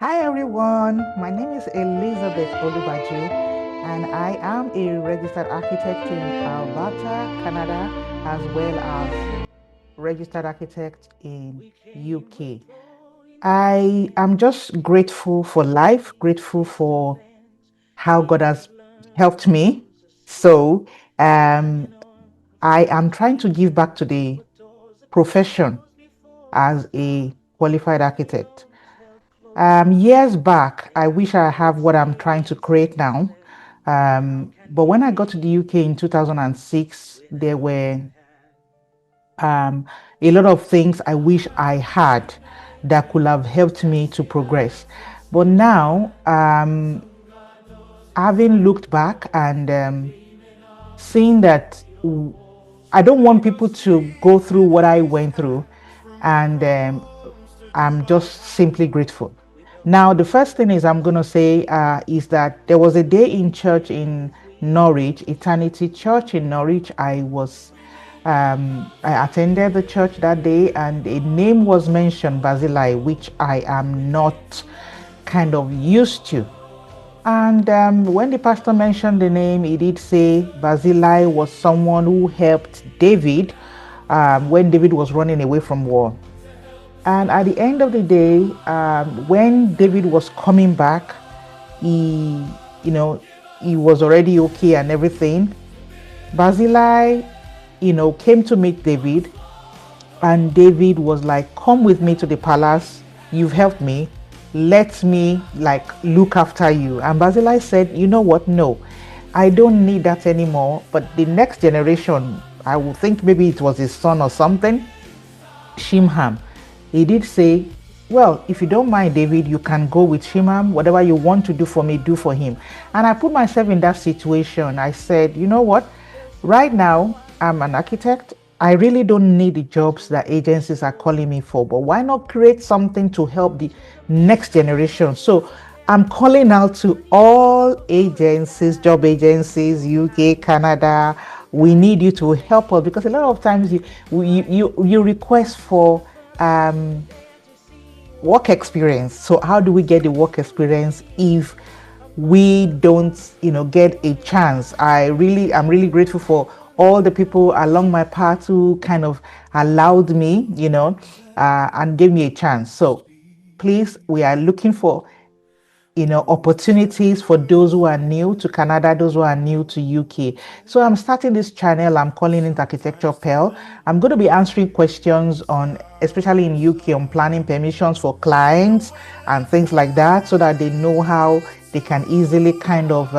Hi everyone, my name is Elizabeth Olubaju and I am a registered architect in Alberta, Canada, as well as registered architect in UK. I am just grateful for life, grateful for how God has helped me. So um, I am trying to give back to the profession as a qualified architect. Years back, I wish I have what I'm trying to create now. But when I got to the UK in 2006, there were um, a lot of things I wish I had that could have helped me to progress. But now, having looked back and seeing that I don't want people to go through what I went through, and I'm just simply grateful. Now, the first thing is I'm going to say is that there was a day in church in Norwich, Eternity Church in Norwich. I attended the church that day, and a name was mentioned, Basilai, which I am not kind of used to. And when the pastor mentioned the name, he did say Basilai was someone who helped David when David was running away from war. And at the end of the day, when David was coming back, he, you know, he was already okay and everything. Basilai, came to meet David, and David was like, "Come with me to the palace. You've helped me. Let me like look after you." And Basilai said, "You know what? No, I don't need that anymore. But the next generation, I would think maybe it was his son or something, Shimham. He did say, well, if you don't mind, David, you can go with Shimham. Whatever you want to do for me, do for him." And I put myself in that situation. I said, you know what? Right now, I'm an architect. I really don't need the jobs that agencies are calling me for, but why not create something to help the next generation? So I'm calling out to all agencies, job agencies, UK, Canada. We need you to help us, because a lot of times you request for um, work experience. So how do we get the work experience if we don't, get a chance? I'm really grateful for all the people along my path who kind of allowed me, and gave me a chance. So please, we are looking for opportunities for those who are new to Canada, those who are new to UK. So I'm starting this channel. I'm calling it Architecture Pearl. I'm going to be answering questions on, especially in UK, on planning permissions for clients and things like that, so that they know how they can easily kind of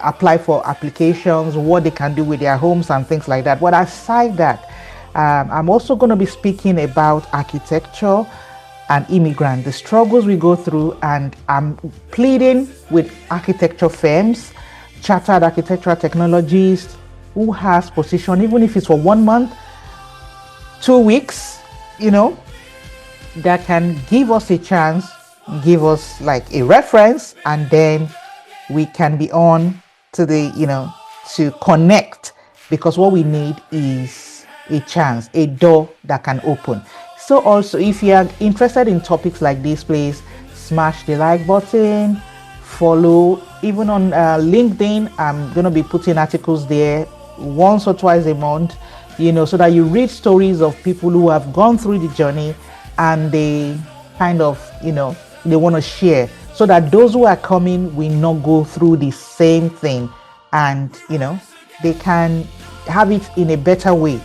apply for applications, what they can do with their homes and things like that. But aside that, I'm also going to be speaking about architecture and immigrant, the struggles we go through, and I'm pleading with architecture firms, chartered architectural technologists who has position, even if it's for 1 month, 2 weeks, that can give us a chance, give us like a reference, and then we can be on to to connect, because what we need is a chance, a door that can open. So also, if you are interested in topics like this, please smash the like button, follow, even on LinkedIn. I'm going to be putting articles there once or twice a month, so that you read stories of people who have gone through the journey, and they kind of, they want to share, so that those who are coming will not go through the same thing, and, they can have it in a better way.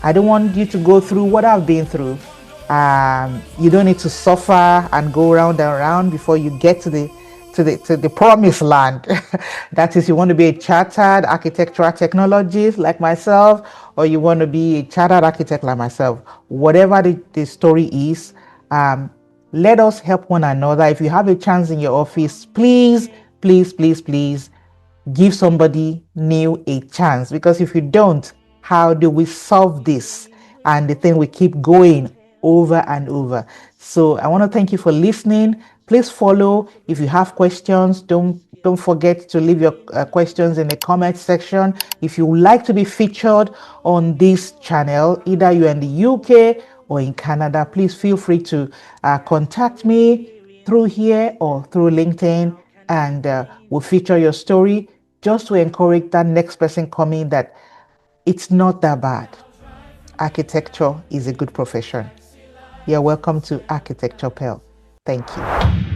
I don't want you to go through what I've been through. You don't need to suffer and go round and round before you get to the promised land. That is, you want to be a chartered architectural technologist like myself, or you want to be a chartered architect like myself. Whatever the story is, let us help one another. If you have a chance in your office, please, please, please, please give somebody new a chance, because if you don't, how do we solve this? And the thing we keep going over and over. So I want to thank you for listening. Please follow. If you have questions, don't forget to leave your questions in the comment section. If you would like to be featured on this channel, either you're in the UK or in Canada, please feel free to contact me. through here or through LinkedIn, and we'll feature your story just to encourage that next person coming that it's not that bad. Architecture is a good profession. You're welcome to Architecture Pearl. Thank you.